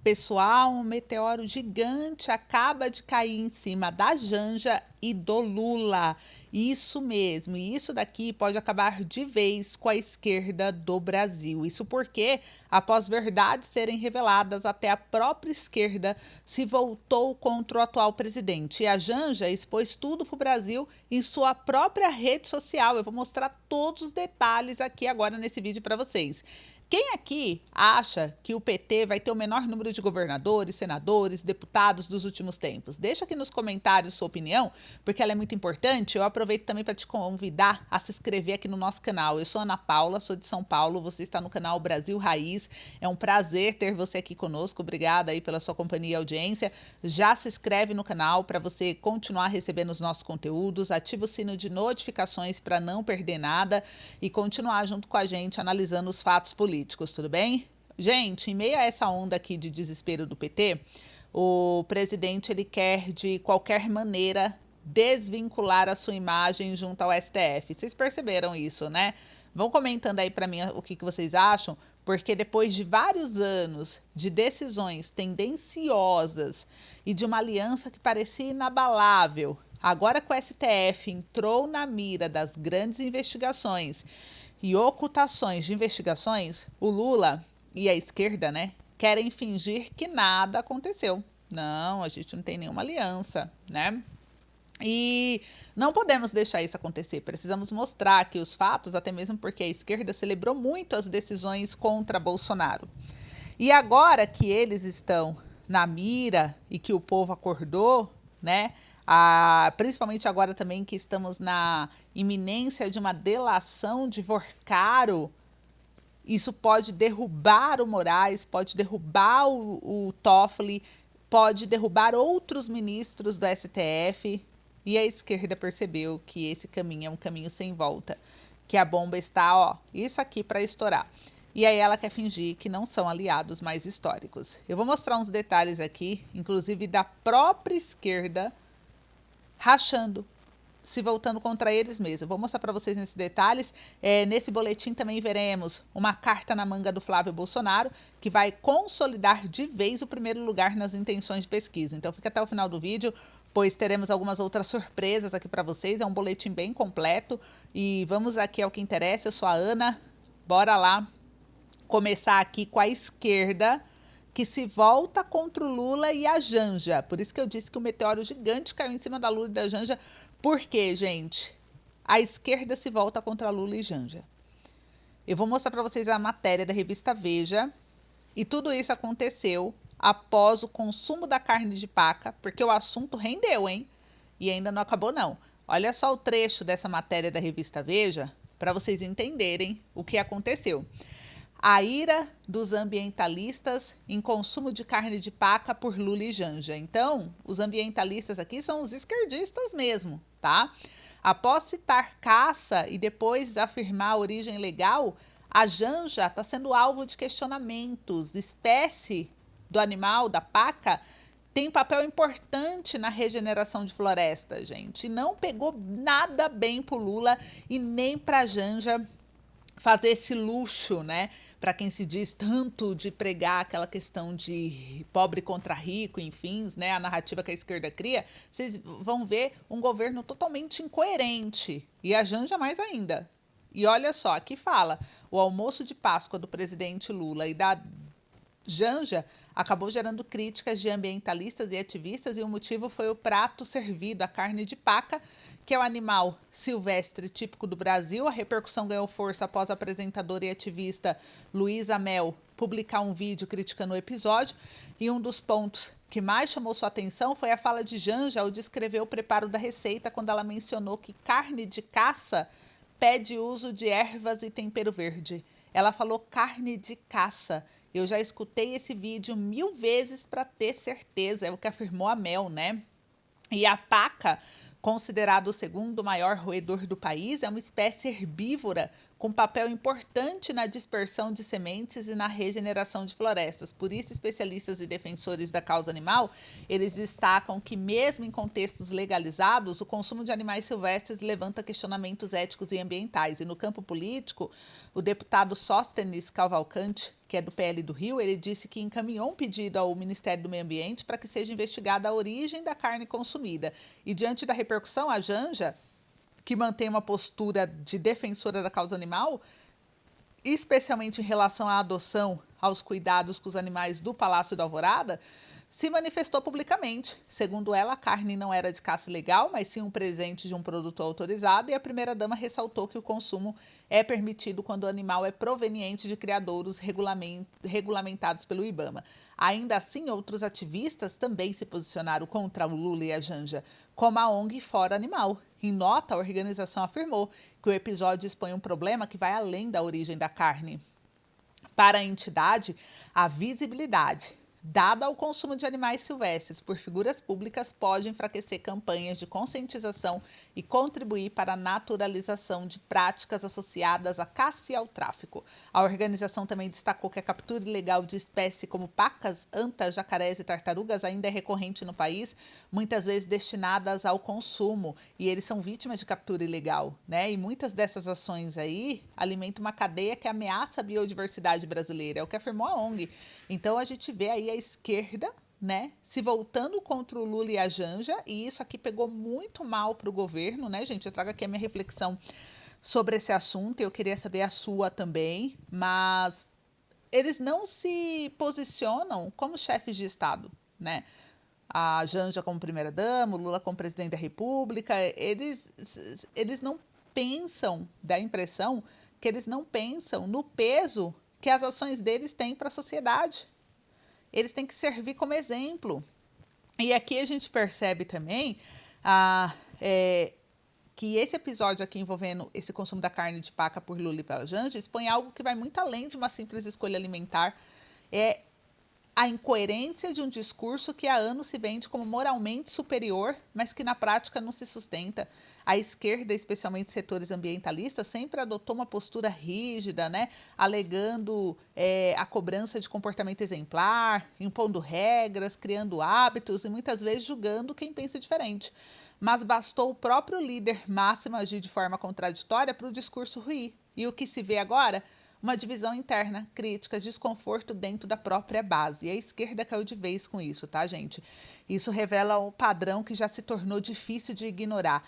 Pessoal, um meteoro gigante acaba de cair em cima da Janja e do Lula. Isso mesmo, e isso daqui pode acabar de vez com a esquerda do Brasil. Isso porque, após verdades serem reveladas, até a própria esquerda se voltou contra o atual presidente. E a Janja expôs tudo para o Brasil em sua própria rede social. Eu vou mostrar todos os detalhes aqui agora nesse vídeo para vocês. Quem aqui acha que o PT vai ter o menor número de governadores, senadores, deputados dos últimos tempos? Deixa aqui nos comentários sua opinião, porque ela é muito importante. Eu aproveito também para te convidar a se inscrever aqui no nosso canal. Eu sou Ana Paula, sou de São Paulo, você está no canal Brasil Raiz. É um prazer ter você aqui conosco. Obrigada aí pela sua companhia e audiência. Já se inscreve no canal para você continuar recebendo os nossos conteúdos. Ativa o sino de notificações para não perder nada e continuar junto com a gente analisando os fatos políticos. Tudo bem? Gente, em meio a essa onda aqui de desespero do PT, o presidente ele quer de qualquer maneira desvincular a sua imagem junto ao STF. Vocês perceberam isso, né? Vão comentando aí para mim o que vocês acham, porque depois de vários anos de decisões tendenciosas e de uma aliança que parecia inabalável, agora que o STF entrou na mira das grandes investigações e ocultações de investigações, o Lula e a esquerda, né, querem fingir que nada aconteceu. Não, a gente não tem nenhuma aliança, né? E não podemos deixar isso acontecer. Precisamos mostrar aqui os fatos, até mesmo porque a esquerda celebrou muito as decisões contra Bolsonaro. E agora que eles estão na mira e que o povo acordou, né? Principalmente agora também que estamos na iminência de uma delação de Vorcaro, isso pode derrubar o Moraes, pode derrubar o Toffoli, pode derrubar outros ministros do STF. E a esquerda percebeu que esse caminho é um caminho sem volta, que a bomba está, ó, isso aqui para estourar. E aí ela quer fingir que não são aliados mais históricos. Eu vou mostrar uns detalhes aqui, inclusive da própria esquerda, rachando, se voltando contra eles mesmos. Vou mostrar para vocês nesses detalhes. Nesse boletim também veremos uma carta na manga do Flávio Bolsonaro, que vai consolidar de vez o primeiro lugar nas intenções de pesquisa. Então fica até o final do vídeo, pois teremos algumas outras surpresas aqui para vocês. É um boletim bem completo. E vamos aqui ao que interessa. Eu sou a Ana. Bora lá começar aqui com a esquerda, que se volta contra o Lula e a Janja. Por isso que eu disse que o meteoro gigante caiu em cima da Lula e da Janja. Por quê, gente? A esquerda se volta contra Lula e Janja. Eu vou mostrar para vocês a matéria da revista Veja. E tudo isso aconteceu após o consumo da carne de paca, porque o assunto rendeu, hein? E ainda não acabou, não. Olha só o trecho dessa matéria da revista Veja, para vocês entenderem o que aconteceu. A ira dos ambientalistas em consumo de carne de paca por Lula e Janja. Então, os ambientalistas aqui são os esquerdistas mesmo, tá? Após citar caça e depois afirmar a origem legal, a Janja está sendo alvo de questionamentos. Espécie do animal, da paca, tem papel importante na regeneração de floresta, gente. E não pegou nada bem pro Lula e nem pra Janja fazer esse luxo, né? Para quem se diz tanto de pregar aquela questão de pobre contra rico, enfim, né? A narrativa que a esquerda cria, vocês vão ver um governo totalmente incoerente. E a Janja mais ainda. E olha só, aqui fala, o almoço de Páscoa do presidente Lula e da Janja acabou gerando críticas de ambientalistas e ativistas, e o motivo foi o prato servido, a carne de paca, que é o animal silvestre típico do Brasil. A repercussão ganhou força após a apresentadora e ativista Luísa Mel publicar um vídeo criticando o episódio, e um dos pontos que mais chamou sua atenção foi a fala de Janja ao descrever o preparo da receita, quando ela mencionou que carne de caça pede uso de ervas e tempero verde. Ela falou carne de caça. Eu já escutei esse vídeo 1000 vezes para ter certeza, é o que afirmou a Mel, né? E a paca, considerado o segundo maior roedor do país, é uma espécie herbívora com papel importante na dispersão de sementes e na regeneração de florestas. Por isso, especialistas e defensores da causa animal, eles destacam que mesmo em contextos legalizados, o consumo de animais silvestres levanta questionamentos éticos e ambientais. E no campo político, o deputado Sóstenes Cavalcante, que é do PL do Rio, ele disse que encaminhou um pedido ao Ministério do Meio Ambiente para que seja investigada a origem da carne consumida. E diante da repercussão, a Janja, que mantém uma postura de defensora da causa animal, especialmente em relação à adoção, aos cuidados com os animais do Palácio da Alvorada, se manifestou publicamente. Segundo ela, a carne não era de caça ilegal, mas sim um presente de um produtor autorizado, e a primeira-dama ressaltou que o consumo é permitido quando o animal é proveniente de criadouros regulamentados pelo IBAMA. Ainda assim, outros ativistas também se posicionaram contra o Lula e a Janja, como a ONG Fora Animal. Em nota, a organização afirmou que o episódio expõe um problema que vai além da origem da carne. Para a entidade, a visibilidade dada ao consumo de animais silvestres por figuras públicas pode enfraquecer campanhas de conscientização e contribuir para a naturalização de práticas associadas à caça e ao tráfico. A organização também destacou que a captura ilegal de espécies como pacas, antas, jacarés e tartarugas ainda é recorrente no país, muitas vezes destinadas ao consumo, e eles são vítimas de captura ilegal, né? E muitas dessas ações aí alimentam uma cadeia que ameaça a biodiversidade brasileira, é o que afirmou a ONG. Então a gente vê aí a esquerda, né, se voltando contra o Lula e a Janja, e isso aqui pegou muito mal para o governo, né, gente? Eu trago aqui a minha reflexão sobre esse assunto, eu queria saber a sua também, mas eles não se posicionam como chefes de Estado, né? A Janja como primeira-dama, o Lula como presidente da República, eles não pensam, dá a impressão que eles não pensam no peso que as ações deles têm para a sociedade. Eles têm que servir como exemplo. E aqui a gente percebe também que esse episódio aqui envolvendo esse consumo da carne de paca por Lula e pela Janja expõe algo que vai muito além de uma simples escolha alimentar. É a incoerência de um discurso que há anos se vende como moralmente superior, mas que na prática não se sustenta. A esquerda, especialmente setores ambientalistas, sempre adotou uma postura rígida, né, alegando a cobrança de comportamento exemplar, impondo regras, criando hábitos e muitas vezes julgando quem pensa diferente. Mas bastou o próprio líder máximo agir de forma contraditória para o discurso ruir. E o que se vê agora? Uma divisão interna, críticas, desconforto dentro da própria base. E a esquerda caiu de vez com isso, tá, gente? Isso revela um padrão que já se tornou difícil de ignorar.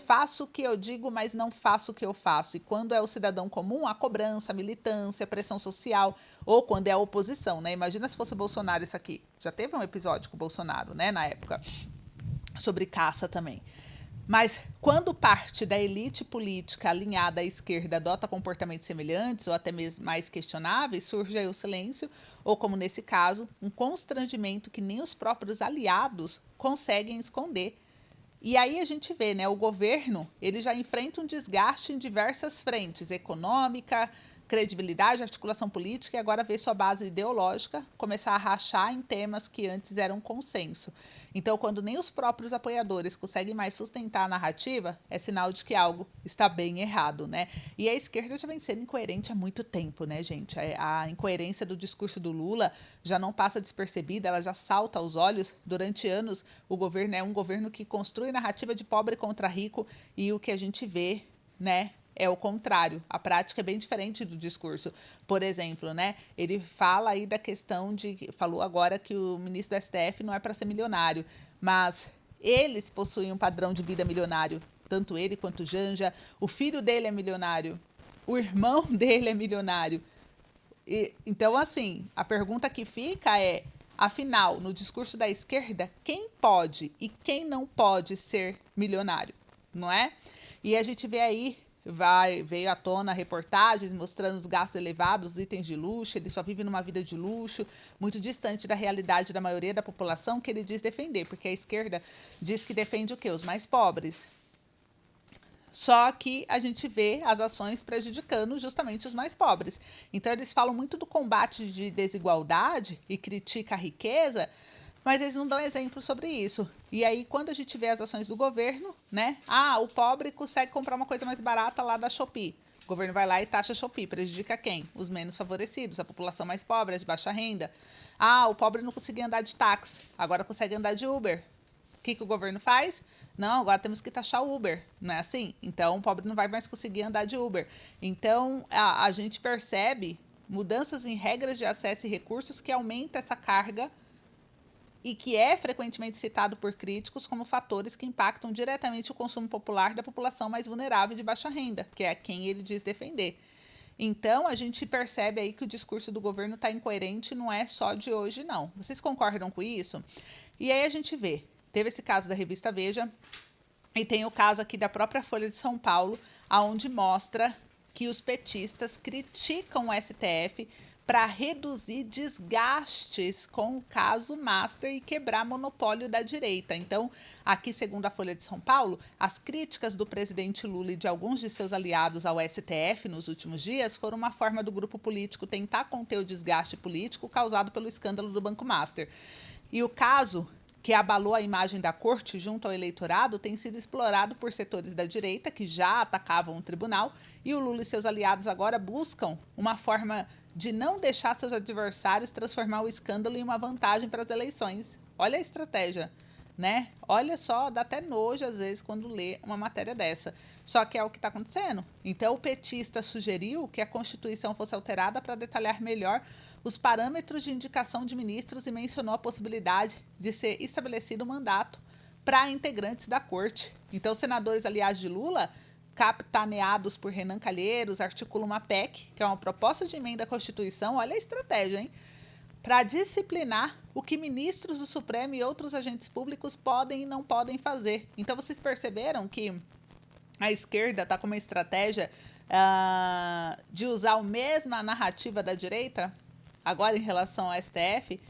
Faço o que eu digo, mas não faço o que eu faço. E quando é o cidadão comum, a cobrança, a militância, a pressão social, ou quando é a oposição, né? Imagina se fosse o Bolsonaro isso aqui. Já teve um episódio com o Bolsonaro, né, na época, sobre caça também. Mas quando parte da elite política alinhada à esquerda adota comportamentos semelhantes ou até mesmo mais questionáveis, surge aí o silêncio, ou como nesse caso, um constrangimento que nem os próprios aliados conseguem esconder. E aí a gente vê, né, o governo, ele já enfrenta um desgaste em diversas frentes, econômica, credibilidade, articulação política, e agora vê sua base ideológica começar a rachar em temas que antes eram consenso. Então, quando nem os próprios apoiadores conseguem mais sustentar a narrativa, é sinal de que algo está bem errado, né? E a esquerda já vem sendo incoerente há muito tempo, né, gente? A incoerência do discurso do Lula já não passa despercebida, ela já salta aos olhos. Durante anos, o governo é um governo que construi narrativa de pobre contra rico, e o que a gente vê, né, é o contrário. A prática é bem diferente do discurso. Por exemplo, né, ele fala aí da questão de... Falou agora que o ministro do STF não é para ser milionário, mas eles possuem um padrão de vida milionário. Tanto ele quanto o Janja. O filho dele é milionário. O irmão dele é milionário. Então, assim, a pergunta que fica é... Afinal, no discurso da esquerda, quem pode e quem não pode ser milionário, não é? E a gente vê aí... Veio à tona reportagens mostrando os gastos elevados, os itens de luxo, ele só vive numa vida de luxo, muito distante da realidade da maioria da população que ele diz defender, porque a esquerda diz que defende o quê? Os mais pobres. Só que a gente vê as ações prejudicando justamente os mais pobres. Então eles falam muito do combate de desigualdade e critica a riqueza, mas eles não dão exemplo sobre isso. E aí, quando a gente vê as ações do governo, né? O pobre consegue comprar uma coisa mais barata lá da Shopee. governo vai lá e taxa Shopee. Prejudica quem? Os menos favorecidos, a população mais pobre, a de baixa renda. Ah, o pobre não conseguia andar de táxi, agora consegue andar de Uber. O que o governo faz? Não, agora temos que taxar o Uber, não é assim? Então, o pobre não vai mais conseguir andar de Uber. Então, a gente percebe mudanças em regras de acesso e recursos que aumenta essa carga e que é frequentemente citado por críticos como fatores que impactam diretamente o consumo popular da população mais vulnerável e de baixa renda, que é a quem ele diz defender. Então, a gente percebe aí que o discurso do governo está incoerente, não é só de hoje, não. Vocês concordam com isso? E aí a gente vê, teve esse caso da revista Veja, e tem o caso aqui da própria Folha de São Paulo, aonde mostra que os petistas criticam o STF para reduzir desgastes com o caso Master e quebrar monopólio da direita. Então, aqui, segundo a Folha de São Paulo, as críticas do presidente Lula e de alguns de seus aliados ao STF nos últimos dias foram uma forma do grupo político tentar conter o desgaste político causado pelo escândalo do Banco Master. E o caso, que abalou a imagem da corte junto ao eleitorado, tem sido explorado por setores da direita que já atacavam o tribunal, e o Lula e seus aliados agora buscam uma forma de não deixar seus adversários transformar o escândalo em uma vantagem para as eleições. Olha a estratégia, né? Olha só, dá até nojo às vezes quando lê uma matéria dessa. Só que é o que está acontecendo. Então, o petista sugeriu que a Constituição fosse alterada para detalhar melhor os parâmetros de indicação de ministros e mencionou a possibilidade de ser estabelecido um mandato para integrantes da corte. Então, os senadores aliados de Lula, capitaneados por Renan Calheiros, articulam uma PEC, que é uma proposta de emenda à Constituição, olha a estratégia, hein? Para disciplinar o que ministros do Supremo e outros agentes públicos podem e não podem fazer. Então, vocês perceberam que a esquerda está com uma estratégia de usar a mesma narrativa da direita, agora em relação ao STF,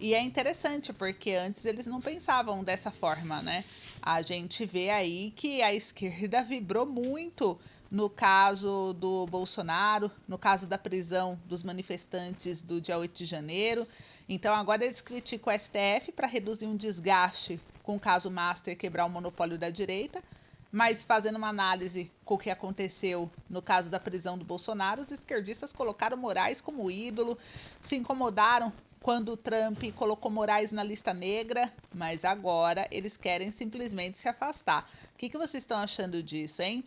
e é interessante, porque antes eles não pensavam dessa forma, né? A gente vê aí que a esquerda vibrou muito no caso do Bolsonaro, no caso da prisão dos manifestantes do dia 8 de janeiro. Então, agora eles criticam o STF para reduzir um desgaste com o caso Master e quebrar o monopólio da direita, mas fazendo uma análise com o que aconteceu no caso da prisão do Bolsonaro, os esquerdistas colocaram Moraes como ídolo, se incomodaram quando o Trump colocou Moraes na lista negra, mas agora eles querem simplesmente se afastar. O que vocês estão achando disso, hein?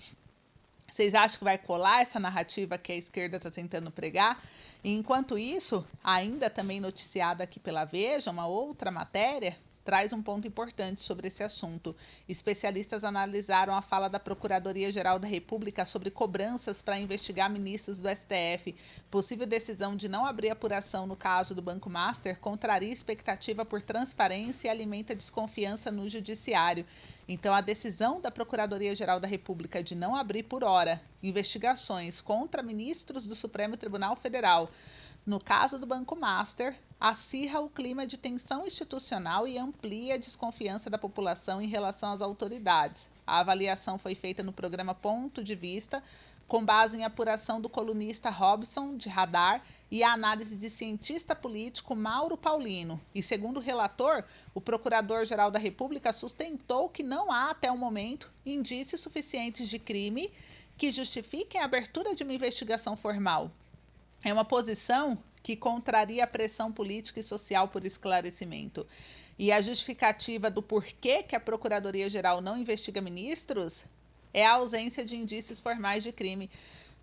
Vocês acham que vai colar essa narrativa que a esquerda está tentando pregar? E enquanto isso, ainda também noticiada aqui pela Veja, uma outra matéria traz um ponto importante sobre esse assunto. Especialistas analisaram a fala da Procuradoria-Geral da República sobre cobranças para investigar ministros do STF. Possível decisão de não abrir apuração no caso do Banco Master contraria expectativa por transparência e alimenta desconfiança no judiciário. Então, a decisão da Procuradoria-Geral da República de não abrir por hora investigações contra ministros do Supremo Tribunal Federal no caso do Banco Master acirra o clima de tensão institucional e amplia a desconfiança da população em relação às autoridades. A avaliação foi feita no programa Ponto de Vista, com base em apuração do colunista Robson, de Radar, e a análise de cientista político Mauro Paulino. E, segundo o relator, o Procurador-Geral da República sustentou que não há, até o momento, indícios suficientes de crime que justifiquem a abertura de uma investigação formal. É uma posição que contraria a pressão política e social por esclarecimento. E a justificativa do porquê que a Procuradoria-Geral não investiga ministros é a ausência de indícios formais de crime.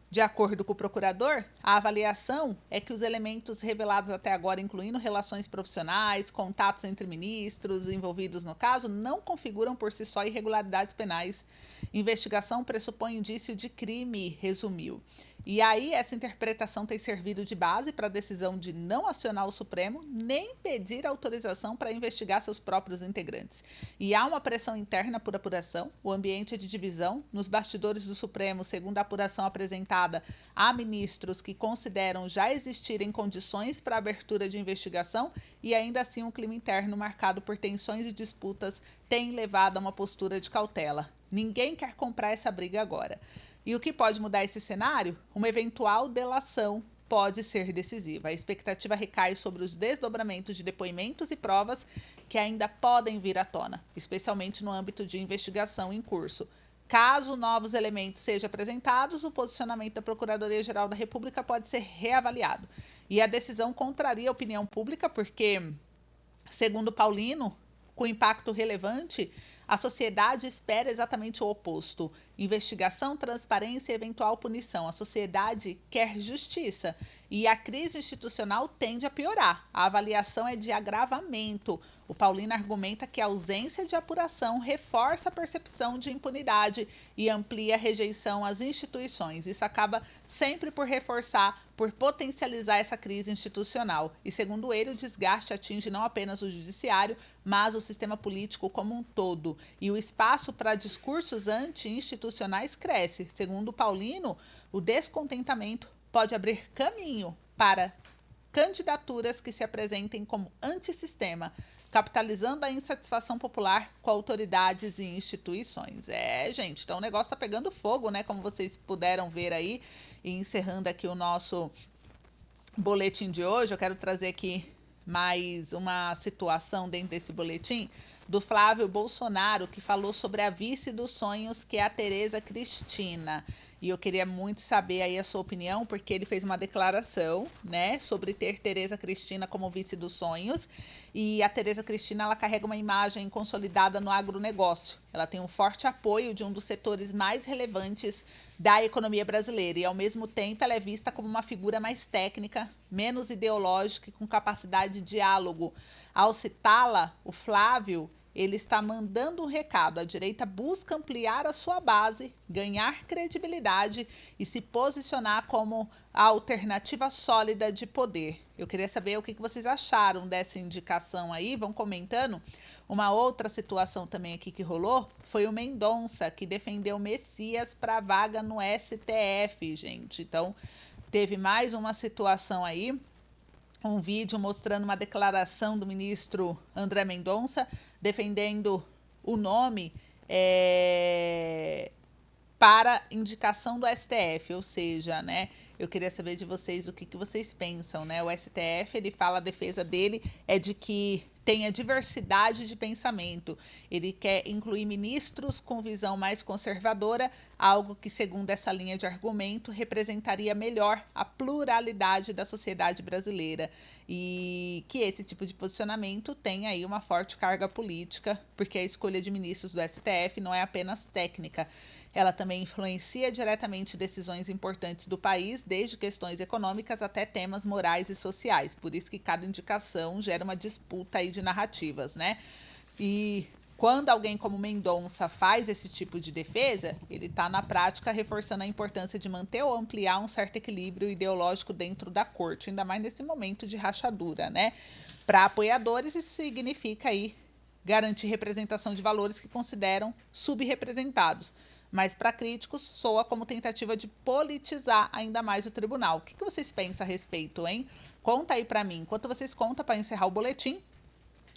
De acordo com o procurador, a avaliação é que os elementos revelados até agora, incluindo relações profissionais, contatos entre ministros envolvidos no caso, não configuram por si só irregularidades penais. Investigação pressupõe indício de crime, resumiu. E aí, essa interpretação tem servido de base para a decisão de não acionar o Supremo, nem pedir autorização para investigar seus próprios integrantes. E há uma pressão interna por apuração, o ambiente é de divisão. Nos bastidores do Supremo, segundo a apuração apresentada, há ministros que consideram já existirem condições para a abertura de investigação e ainda assim um clima interno marcado por tensões e disputas tem levado a uma postura de cautela. Ninguém quer comprar essa briga agora. E o que pode mudar esse cenário? Uma eventual delação pode ser decisiva. A expectativa recai sobre os desdobramentos de depoimentos e provas que ainda podem vir à tona, especialmente no âmbito de investigação em curso. Caso novos elementos sejam apresentados, o posicionamento da Procuradoria-Geral da República pode ser reavaliado. E a decisão contraria a opinião pública, porque, segundo Paulino, com impacto relevante, a sociedade espera exatamente o oposto: investigação, transparência e eventual punição. A sociedade quer justiça e a crise institucional tende a piorar. A avaliação é de agravamento. O Paulino argumenta que a ausência de apuração reforça a percepção de impunidade e amplia a rejeição às instituições. Isso acaba sempre por reforçar, por potencializar essa crise institucional. E, segundo ele, o desgaste atinge não apenas o judiciário, mas o sistema político como um todo. E o espaço para discursos anti-institucionais cresce. Segundo Paulino, o descontentamento pode abrir caminho para candidaturas que se apresentem como antissistema, capitalizando a insatisfação popular com autoridades e instituições. Gente, então o negócio tá pegando fogo, né? Como vocês puderam ver aí. E encerrando aqui o nosso boletim de hoje, eu quero trazer aqui mais uma situação dentro desse boletim do Flávio Bolsonaro, que falou sobre a vice dos sonhos, que é a Tereza Cristina. E eu queria muito saber aí a sua opinião, porque ele fez uma declaração, né, sobre ter Tereza Cristina como vice dos sonhos. E a Tereza Cristina, ela carrega uma imagem consolidada no agronegócio. Ela tem um forte apoio de um dos setores mais relevantes da economia brasileira. E, ao mesmo tempo, ela é vista como uma figura mais técnica, menos ideológica e com capacidade de diálogo. Ao citá-la, o Flávio, ele está mandando um recado: a direita busca ampliar a sua base, ganhar credibilidade e se posicionar como a alternativa sólida de poder. Eu queria saber o que vocês acharam dessa indicação aí, vão comentando. Uma outra situação também aqui que rolou foi o Mendonça, que defendeu o Messias para a vaga no STF, gente. Então, teve mais uma situação aí, um vídeo mostrando uma declaração do ministro André Mendonça defendendo o nome para indicação do STF, ou seja, né, eu queria saber de vocês o que vocês pensam, né? O STF, ele fala, a defesa dele é de que tenha diversidade de pensamento. Ele quer incluir ministros com visão mais conservadora, algo que, segundo essa linha de argumento, representaria melhor a pluralidade da sociedade brasileira. E que esse tipo de posicionamento tem aí uma forte carga política, porque a escolha de ministros do STF não é apenas técnica. Ela também influencia diretamente decisões importantes do país, desde questões econômicas até temas morais e sociais. Por isso que cada indicação gera uma disputa aí de narrativas, né? E quando alguém como Mendonça faz esse tipo de defesa, ele está, na prática, reforçando a importância de manter ou ampliar um certo equilíbrio ideológico dentro da corte, ainda mais nesse momento de rachadura, né? Para apoiadores, isso significa aí garantir representação de valores que consideram subrepresentados. Mas para críticos, soa como tentativa de politizar ainda mais o tribunal. O que vocês pensam a respeito, hein? Conta aí para mim. Enquanto vocês contam, para encerrar o boletim,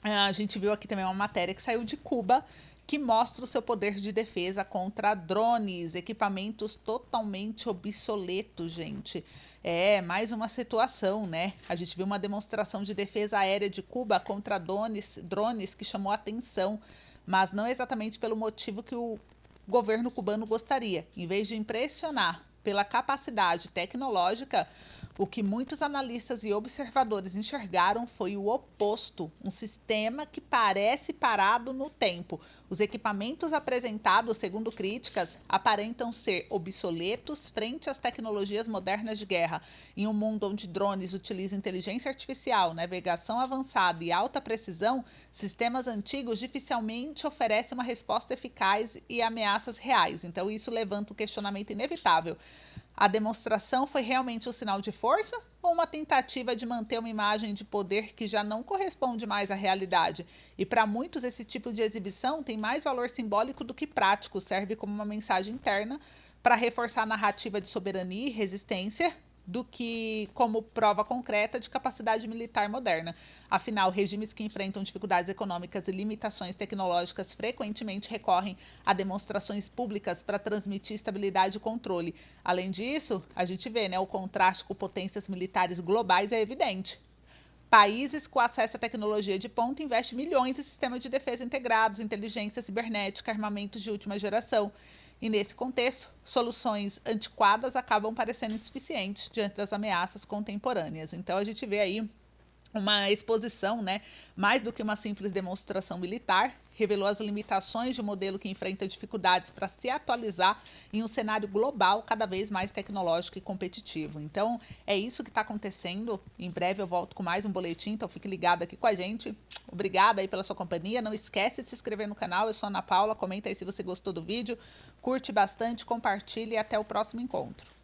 a gente viu aqui também uma matéria que saiu de Cuba, que mostra o seu poder de defesa contra drones, equipamentos totalmente obsoletos, gente. Mais uma situação, né? A gente viu uma demonstração de defesa aérea de Cuba contra drones que chamou a atenção, mas não exatamente pelo motivo que o governo cubano gostaria. Em vez de impressionar pela capacidade tecnológica, o que muitos analistas e observadores enxergaram foi o oposto, um sistema que parece parado no tempo. Os equipamentos apresentados, segundo críticas, aparentam ser obsoletos frente às tecnologias modernas de guerra. Em um mundo onde drones utilizam inteligência artificial, navegação avançada e alta precisão, sistemas antigos dificilmente oferecem uma resposta eficaz e ameaças reais. Então, isso levanta um questionamento inevitável. A demonstração foi realmente um sinal de força ou uma tentativa de manter uma imagem de poder que já não corresponde mais à realidade? E para muitos, esse tipo de exibição tem mais valor simbólico do que prático, serve como uma mensagem interna para reforçar a narrativa de soberania e resistência do que como prova concreta de capacidade militar moderna. Afinal, regimes que enfrentam dificuldades econômicas e limitações tecnológicas frequentemente recorrem a demonstrações públicas para transmitir estabilidade e controle. Além disso, a gente vê, né, o contraste com potências militares globais é evidente. Países com acesso à tecnologia de ponta investem milhões em sistemas de defesa integrados, inteligência cibernética, armamentos de última geração. E nesse contexto, soluções antiquadas acabam parecendo insuficientes diante das ameaças contemporâneas. Então a gente vê aí uma exposição, né, mais do que uma simples demonstração militar, revelou as limitações de um modelo que enfrenta dificuldades para se atualizar em um cenário global cada vez mais tecnológico e competitivo. Então, é isso que está acontecendo. Em breve eu volto com mais um boletim, então fique ligado aqui com a gente. Obrigada aí pela sua companhia. Não esquece de se inscrever no canal. Eu sou a Ana Paula. Comenta aí se você gostou do vídeo. Curte bastante, compartilhe e até o próximo encontro.